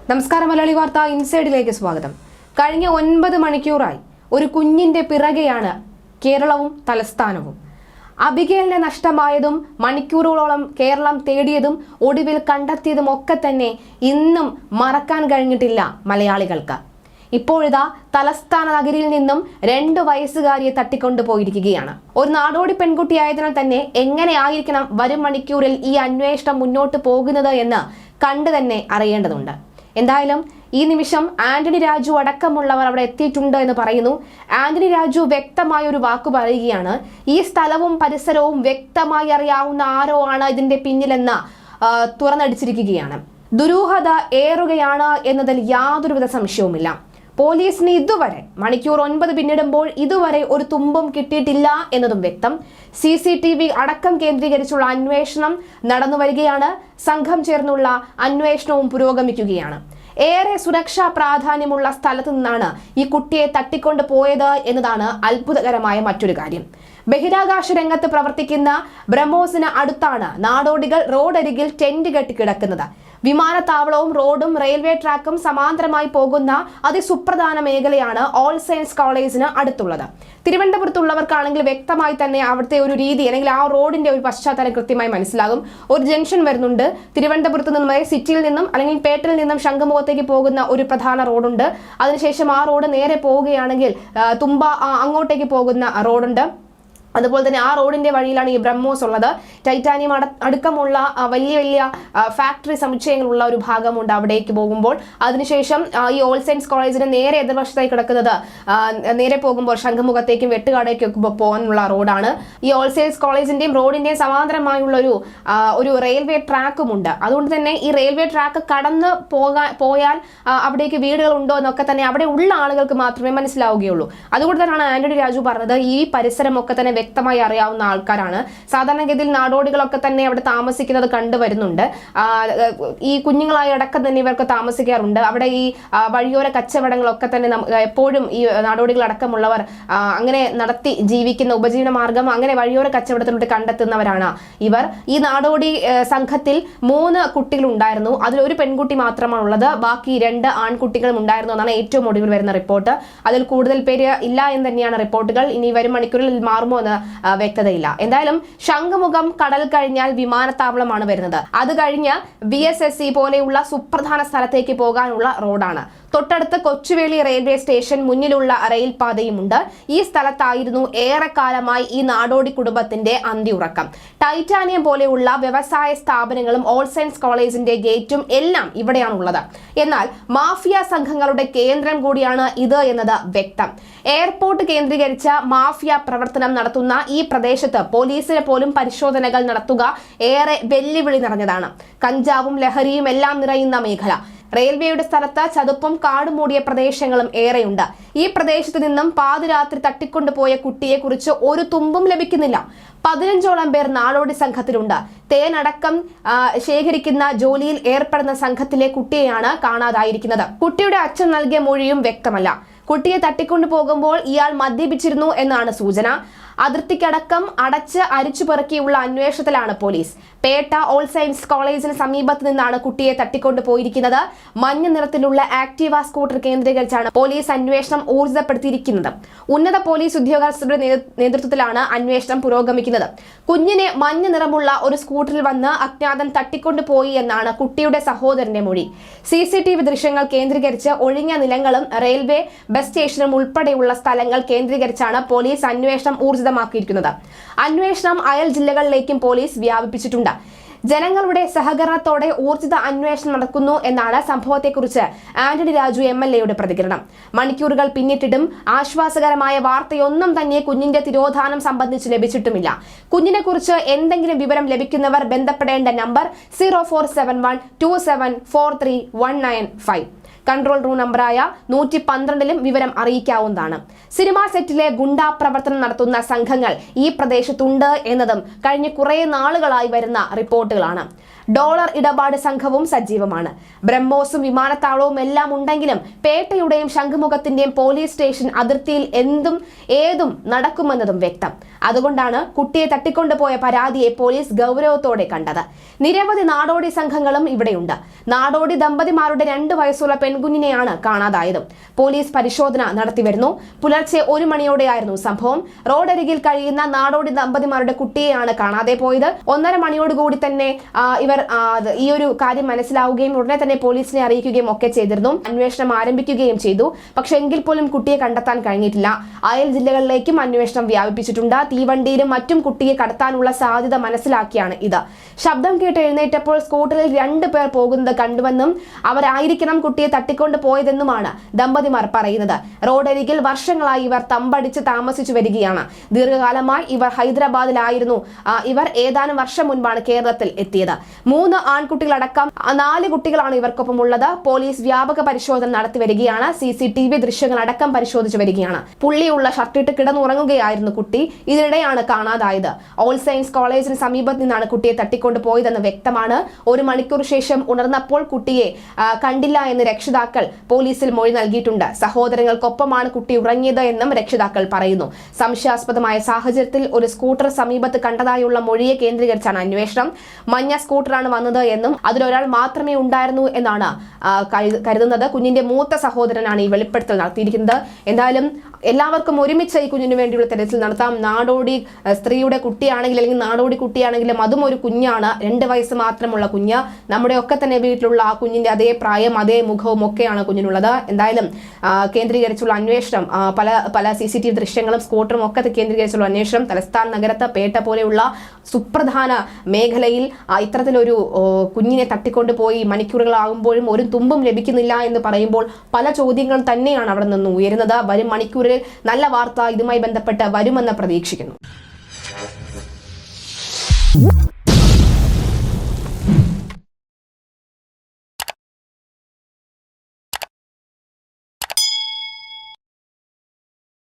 നമസ്കാരം മലയാളി വാർത്ത ഇൻസൈഡിലേക്ക് സ്വാഗതം. കഴിഞ്ഞ 9 മണിക്കൂറായി ഒരു കുഞ്ഞിന്റെ പിറകെയാണ് കേരളവും തലസ്ഥാനവും. അബിഗേലിനെ നഷ്ടമായതും മണിക്കൂറുകളോളം കേരളം തേടിയതും ഒടുവിൽ കണ്ടെത്തിയതും ഒക്കെ തന്നെ ഇന്നും മറക്കാൻ കഴിഞ്ഞിട്ടില്ല മലയാളികൾക്ക്. ഇപ്പോഴിതാ തലസ്ഥാന നഗരിയിൽ നിന്നും 2 വയസ്സുകാരിയെ തട്ടിക്കൊണ്ടുപോയിരിക്കുകയാണ്. ഒരു നാടോടി പെൺകുട്ടിയായതിനാൽ തന്നെ എങ്ങനെയായിരിക്കണം വരും മണിക്കൂറിൽ ഈ അന്വേഷണം മുന്നോട്ട് പോകുന്നത് എന്ന് കണ്ടു തന്നെ അറിയേണ്ടതുണ്ട്. എന്തായാലും ഈ നിമിഷം ആന്റണി രാജു അടക്കമുള്ളവർ അവിടെ എത്തിയിട്ടുണ്ട് എന്ന് പറയുന്നു. ആന്റണി രാജു വ്യക്തമായ ഒരു വാക്ക് പറയുകയാണ്, ഈ സ്ഥലവും പരിസരവും വ്യക്തമായി അറിയാവുന്ന ആരോ ആണ് ഇതിന്റെ പിന്നിലെന്ന് തുറന്നടിച്ചിരിക്കുകയാണ്. ദുരൂഹത ഏറുകയാണ് എന്നതിൽ യാതൊരുവിധ സംശയവുമില്ല. പോലീസിന് ഇതുവരെ മണിക്കൂർ 9 പിന്നിടുമ്പോൾ ഇതുവരെ ഒരു തുമ്പും കിട്ടിയിട്ടില്ല എന്നതും വ്യക്തം. CCTV അടക്കം കേന്ദ്രീകരിച്ചുള്ള അന്വേഷണം നടന്നു വരികയാണ്. സംഘം ചേർന്നുള്ള അന്വേഷണവും പുരോഗമിക്കുകയാണ്. ഏറെ സുരക്ഷാ പ്രാധാന്യമുള്ള സ്ഥലത്തു നിന്നാണ് ഈ കുട്ടിയെ തട്ടിക്കൊണ്ട് പോയത് എന്നതാണ് അത്ഭുതകരമായ മറ്റൊരു കാര്യം. ബഹിരാകാശ രംഗത്ത് പ്രവർത്തിക്കുന്ന ബ്രഹ്മോസിന് അടുത്താണ് നാടോടികൾ റോഡരികിൽ ടെന്റ് കെട്ടി കിടക്കുന്നത്. വിമാനത്താവളവും റോഡും റെയിൽവേ ട്രാക്കും സമാന്തരമായി പോകുന്ന അതിസുപ്രധാന മേഖലയാണ് ഓൾ സയൻസ് കോളേജിന് അടുത്തുള്ളത്. തിരുവനന്തപുരത്തുള്ളവർക്കാണെങ്കിൽ വ്യക്തമായി തന്നെ അവിടുത്തെ ഒരു രീതി അല്ലെങ്കിൽ ആ റോഡിന്റെ ഒരു പശ്ചാത്തലം കൃത്യമായി മനസ്സിലാകും. ഒരു ജംഗ്ഷൻ വരുന്നുണ്ട്. തിരുവനന്തപുരത്ത് നിന്നും സിറ്റിയിൽ നിന്നും അല്ലെങ്കിൽ പേട്ടിൽ നിന്നും ശംഖുമുഖത്തേക്ക് പോകുന്ന ഒരു പ്രധാന റോഡുണ്ട്. അതിനുശേഷം ആ റോഡ് നേരെ പോവുകയാണെങ്കിൽ തുമ്പ അങ്ങോട്ടേക്ക് പോകുന്ന റോഡുണ്ട്. അതുപോലെ തന്നെ ആ റോഡിന്റെ വഴിയിലാണ് ഈ ബ്രഹ്മോസ് ഉള്ളത്. ടൈറ്റാനിയം അടക്കമുള്ള വലിയ വലിയ ഫാക്ടറി സമുച്ചയങ്ങളുള്ള ഒരു ഭാഗമുണ്ട് അവിടേക്ക് പോകുമ്പോൾ. അതിനുശേഷം ഈ ഓൾ സയൻസ് കോളേജിന് നേരെ എതിർവശത്തായി കിടക്കുന്നത് നേരെ പോകുമ്പോൾ ശംഖുമുഖത്തേക്കും വെട്ടുകാടേക്കും പോകാനുള്ള റോഡാണ്. ഈ ഓൾ സയൻസ് കോളേജിന്റെയും റോഡിന്റെയും സമാന്തരമായുള്ള ഒരു റെയിൽവേ ട്രാക്കും ഉണ്ട്. അതുകൊണ്ട് തന്നെ ഈ റെയിൽവേ ട്രാക്ക് കടന്ന് പോയാൽ അവിടേക്ക് വീടുകൾ ഉണ്ടോ എന്നൊക്കെ തന്നെ അവിടെ ഉള്ള ആളുകൾക്ക് മാത്രമേ മനസ്സിലാവുകയുള്ളൂ. അതുകൊണ്ട് തന്നെയാണ് ആന്റണി രാജു പറഞ്ഞത് ഈ പരിസരമൊക്കെ തന്നെ വ്യക്തമായി അറിയാവുന്ന ആൾക്കാരാണ്. സാധാരണഗതിയിൽ നാടോടികളൊക്കെ തന്നെ അവിടെ താമസിക്കുന്നത് കണ്ടുവരുന്നുണ്ട്. ഈ കുഞ്ഞുങ്ങളായി അടക്കം തന്നെ ഇവർക്ക് താമസിക്കാറുണ്ട്. അവിടെ ഈ വഴിയോര കച്ചവടങ്ങളൊക്കെ തന്നെ എപ്പോഴും ഈ നാടോടികൾ അടക്കമുള്ളവർ അങ്ങനെ നടത്തി ജീവിക്കുന്ന ഉപജീവന മാർഗം അങ്ങനെ വഴിയോര കച്ചവടത്തിലൂടെ കണ്ടെത്തുന്നവരാണ് ഇവർ. ഈ നാടോടി സംഘത്തിൽ 3 കുട്ടികൾ ഉണ്ടായിരുന്നു. അതിലൊരു പെൺകുട്ടി മാത്രമാണ് ഉള്ളത്. ബാക്കി 2 ആൺകുട്ടികളും ഉണ്ടായിരുന്നു എന്നാണ് ഏറ്റവും ഒടുവിൽ വരുന്ന റിപ്പോർട്ട്. അതിൽ കൂടുതൽ പേര് ഇല്ല എന്ന് തന്നെയാണ് റിപ്പോർട്ടുകൾ. ഇനി വരും മണിക്കൂറിൽ മാറുമോ എന്ന് വ്യക്തതയില്ല. എന്തായാലും ശംഖുമുഖം കടൽ കഴിഞ്ഞാൽ വിമാനത്താവളമാണ് വരുന്നത്. അത് കഴിഞ്ഞ് VSSC പോലെയുള്ള സുപ്രധാന സ്ഥലത്തേക്ക് പോകാനുള്ള റോഡാണ്. തൊട്ടടുത്ത് കൊച്ചുവേളി റെയിൽവേ സ്റ്റേഷൻ, മുന്നിലുള്ള റെയിൽ പാതയുമുണ്ട്. ഈ സ്ഥലത്തായിരുന്നു ഏറെക്കാലമായി ഈ നാടോടി കുടുംബത്തിന്റെ അന്തിയുറക്കം. ടൈറ്റാനിയം പോലെയുള്ള വ്യവസായ സ്ഥാപനങ്ങളും ഓൾ സയൻസ് കോളേജിന്റെ ഗേറ്റും എല്ലാം ഇവിടെയാണുള്ളത്. എന്നാൽ മാഫിയ സംഘങ്ങളുടെ കേന്ദ്രം കൂടിയാണ് ഇത് എന്നത് വ്യക്തം. എയർപോർട്ട് കേന്ദ്രീകരിച്ച മാഫിയ പ്രവർത്തനം നടത്തുന്ന ഈ പ്രദേശത്ത് പോലീസിന് പോലും പരിശോധനകൾ നടത്തുക ഏറെ വെല്ലുവിളി നിറഞ്ഞതാണ്. കഞ്ചാവും ലഹരിയും എല്ലാം നിറയുന്ന മേഖല. റെയിൽവേയുടെ സ്ഥലത്ത് ചതുപ്പും കാടുമൂടിയ പ്രദേശങ്ങളും ഏറെയുണ്ട്. ഈ പ്രദേശത്ത് നിന്നും പാതിരാത്രി തട്ടിക്കൊണ്ടുപോയ കുട്ടിയെ കുറിച്ച് ഒരു തുമ്പും ലഭിക്കുന്നില്ല. 15ഓളം പേർ നാടോടി സംഘത്തിലുണ്ട്. തേനടക്കം ശേഖരിക്കുന്ന ജോലിയിൽ ഏർപ്പെടുന്ന സംഘത്തിലെ കുട്ടിയെയാണ് കാണാതായിരിക്കുന്നത്. കുട്ടിയുടെ അച്ഛൻ നൽകിയ മൊഴിയും വ്യക്തമല്ല. കുട്ടിയെ തട്ടിക്കൊണ്ടു പോകുമ്പോൾ ഇയാൾ മദ്യപിച്ചിരുന്നു എന്നാണ് സൂചന. അതിർത്തിക്കടക്കം അടച്ച് അരിച്ചു പെറുക്കിയുള്ള അന്വേഷണത്തിലാണ് പോലീസ്. പേട്ട ഓൾ സയൻസ് കോളേജിന് സമീപത്ത് നിന്നാണ് കുട്ടിയെ തട്ടിക്കൊണ്ടു പോയിരിക്കുന്നത്. മഞ്ഞ നിറത്തിലുള്ള ആക്ടീവ സ്കൂട്ടർ കേന്ദ്രീകരിച്ചാണ് പോലീസ് അന്വേഷണം ഊർജിതപ്പെടുത്തിയിരിക്കുന്നത്. ഉന്നത പോലീസ് ഉദ്യോഗസ്ഥരുടെ നേതൃത്വത്തിലാണ് അന്വേഷണം പുരോഗമിക്കുന്നത്. കുഞ്ഞിനെ മഞ്ഞ നിറമുള്ള ഒരു സ്കൂട്ടറിൽ വന്ന് അജ്ഞാതൻ തട്ടിക്കൊണ്ടുപോയി എന്നാണ് കുട്ടിയുടെ സഹോദരന്റെ മൊഴി. CCTV ദൃശ്യങ്ങൾ കേന്ദ്രീകരിച്ച് ഒഴിഞ്ഞ നിലങ്ങളും റെയിൽവേ ബസ് സ്റ്റേഷനും ഉൾപ്പെടെയുള്ള സ്ഥലങ്ങൾ കേന്ദ്രീകരിച്ചാണ് പോലീസ് അന്വേഷണം ഊർജിതമാക്കിയിരിക്കുന്നത്. അന്വേഷണം അയൽ ജില്ലകളിലേക്കും പോലീസ് വ്യാപിപ്പിച്ചിട്ടുണ്ട്. ജനങ്ങളുടെ സഹകരണത്തോടെ ഊർജിത അന്വേഷണം നടക്കുന്നു എന്നാണ് സംഭവത്തെക്കുറിച്ച് ആന്റണി രാജു MLA പ്രതികരണം. മണിക്കൂറുകൾ പിന്നിട്ടിട്ടും ആശ്വാസകരമായ വാർത്തയൊന്നും തന്നെ കുഞ്ഞിന്റെ തിരോധാനം സംബന്ധിച്ച് ലഭിച്ചിട്ടുമില്ല. കുഞ്ഞിനെ കുറിച്ച് എന്തെങ്കിലും വിവരം ലഭിക്കുന്നവർ ബന്ധപ്പെടേണ്ട നമ്പർ 0471 2743 കൺട്രോൾ റൂം നമ്പറായ 112ലും വിവരം അറിയിക്കാവുന്നതാണ്. സിനിമാ സെറ്റിലെ ഗുണ്ടാ പ്രവർത്തനം നടത്തുന്ന സംഘങ്ങൾ ഈ പ്രദേശത്തുണ്ട് എന്നതും കഴിഞ്ഞ കുറേ നാളുകളായി വരുന്ന റിപ്പോർട്ടുകളാണ്. ഡോളർ ഇടപാട് സംഘവും സജീവമാണ്. ബ്രഹ്മോസും വിമാനത്താവളവും എല്ലാം ഉണ്ടെങ്കിലും പേട്ടയുടെയും ശംഖുമുഖത്തിന്റെയും പോലീസ് സ്റ്റേഷൻ അതിർത്തിയിൽ ഏതും നടക്കുമെന്നതും വ്യക്തം. അതുകൊണ്ടാണ് കുട്ടിയെ തട്ടിക്കൊണ്ടുപോയ പരാതിയെ പോലീസ് ഗൗരവത്തോടെ കണ്ടത്. നിരവധി നാടോടി സംഘങ്ങളും ഇവിടെയുണ്ട്. നാടോടി ദമ്പതിമാരുടെ 2 വയസ്സുള്ള പെൺകുഞ്ഞിനെയാണ് കാണാതായത്. പോലീസ് പരിശോധന നടത്തിവരുന്നു. പുലർച്ചെ 1 മണിയോടെയായിരുന്നു സംഭവം. റോഡരികിൽ കഴിയുന്ന നാടോടി ദമ്പതിമാരുടെ കുട്ടിയെയാണ് കാണാതെ പോയത്. 1:30 മണിയോടുകൂടി തന്നെ ഇവർ ഈ ഒരു കാര്യം മനസ്സിലാവുകയും ഉടനെ തന്നെ പോലീസിനെ അറിയിക്കുകയും ഒക്കെ ചെയ്തിരുന്നു. അന്വേഷണം ആരംഭിക്കുകയും ചെയ്തു. പക്ഷെ എങ്കിൽ പോലും കുട്ടിയെ കണ്ടെത്താൻ കഴിഞ്ഞിട്ടില്ല. അയൽ ജില്ലകളിലേക്കും അന്വേഷണം വ്യാപിപ്പിച്ചിട്ടുണ്ട്. തീവണ്ടിയിലും മറ്റും കുട്ടിയെ കടത്താനുള്ള സാധ്യത മനസ്സിലാക്കിയാണ് ഇത്. ശബ്ദം കേട്ട് എഴുന്നേറ്റപ്പോൾ സ്കൂട്ടറിൽ 2 പേർ പോകുന്നത് കണ്ടുവെന്നും അവരായിരിക്കണം കുട്ടിയെ തട്ടിക്കൊണ്ട് പോയതെന്നുമാണ് ദമ്പതിമാർ പറയുന്നത്. റോഡരികിൽ വർഷങ്ങളായി ഇവർ തമ്പടിച്ച് താമസിച്ചു വരികയാണ്. ദീർഘകാലമായി ഇവർ ഹൈദരാബാദിലായിരുന്നു. ഇവർ ഏതാനും വർഷം മുൻപാണ് കേരളത്തിൽ എത്തിയത്. 3 ആൺകുട്ടികളടക്കം 4 കുട്ടികളാണ് ഇവർക്കൊപ്പം ഉള്ളത്. പോലീസ് വ്യാപക പരിശോധന നടത്തി വരികയാണ്. CCTV ദൃശ്യങ്ങളടക്കം പരിശോധിച്ചു വരികയാണ്. പുള്ളിയുള്ള ഷർട്ടിട്ട് കിടന്നുറങ്ങുകയായിരുന്നു കുട്ടി. ഇതിനിടെയാണ് കാണാതായത്. ഓൾ സയൻസ് കോളേജിന് സമീപത്ത് നിന്നാണ് കുട്ടിയെ തട്ടിക്കൊണ്ട് പോയതെന്ന് വ്യക്തമാണ്. 1 മണിക്കൂർ ശേഷം ഉണർന്നപ്പോൾ കുട്ടിയെ കണ്ടില്ല എന്ന് രക്ഷിതാക്കൾ പോലീസിൽ മൊഴി നൽകിയിട്ടുണ്ട്. സഹോദരങ്ങൾക്കൊപ്പമാണ് കുട്ടി ഉറങ്ങിയത് എന്നും രക്ഷിതാക്കൾ പറയുന്നു. സംശയാസ്പദമായ സാഹചര്യത്തിൽ ഒരു സ്കൂട്ടർ സമീപത്ത് കണ്ടതായുള്ള മൊഴിയെ കേന്ദ്രീകരിച്ചാണ് അന്വേഷണം. മഞ്ഞ സ്കൂട്ടറാണ് വന്നത് എന്നും അതിലൊരാൾ മാത്രമേ ഉണ്ടായിരുന്നു എന്നാണ് കരുതുന്നത്. കുഞ്ഞിന്റെ മൂത്ത സഹോദരനാണ് ഈ വെളിപ്പെടുത്തൽ നടത്തിയിരിക്കുന്നത്. എന്തായാലും എല്ലാവർക്കും ഒരുമിച്ച് ഈ കുഞ്ഞിന് വേണ്ടിയുള്ള തെരച്ചിൽ നടത്താം. നാടോടി സ്ത്രീയുടെ കുട്ടിയാണെങ്കിൽ അല്ലെങ്കിൽ നാടോടി കുട്ടിയാണെങ്കിലും അതും ഒരു കുഞ്ഞാണ്. 2 വയസ്സ് മാത്രമുള്ള കുഞ്ഞ്. നമ്മുടെ ഒക്കെ തന്നെ വീട്ടിലുള്ള ആ കുഞ്ഞിന്റെ അതേ പ്രായം അതേ മുഖവും ഒക്കെയാണ് കുഞ്ഞിനുള്ളത്. എന്തായാലും കേന്ദ്രീകരിച്ചുള്ള അന്വേഷണം, പല CCTV ദൃശ്യങ്ങളും സ്കൂട്ടറും ഒക്കെ കേന്ദ്രീകരിച്ചുള്ള അന്വേഷണം. തലസ്ഥാന നഗരത്ത് പേട്ട പോലെയുള്ള സുപ്രധാന മേഖലയിൽ ഇത്തരത്തിലൊരു കുഞ്ഞിനെ തട്ടിക്കൊണ്ടുപോയി മണിക്കൂറുകളാകുമ്പോഴും ഒരു തുമ്പും ലഭിക്കുന്നില്ല എന്ന് പറയുമ്പോൾ പല ചോദ്യങ്ങളും തന്നെയാണ് അവിടെ നിന്ന് ഉയരുന്നത്. വരും മണിക്കൂറിൽ നല്ല വാർത്ത ഇതുമായി ബന്ധപ്പെട്ട് വരുമെന്ന് പ്രതീക്ഷിക്കുന്നു.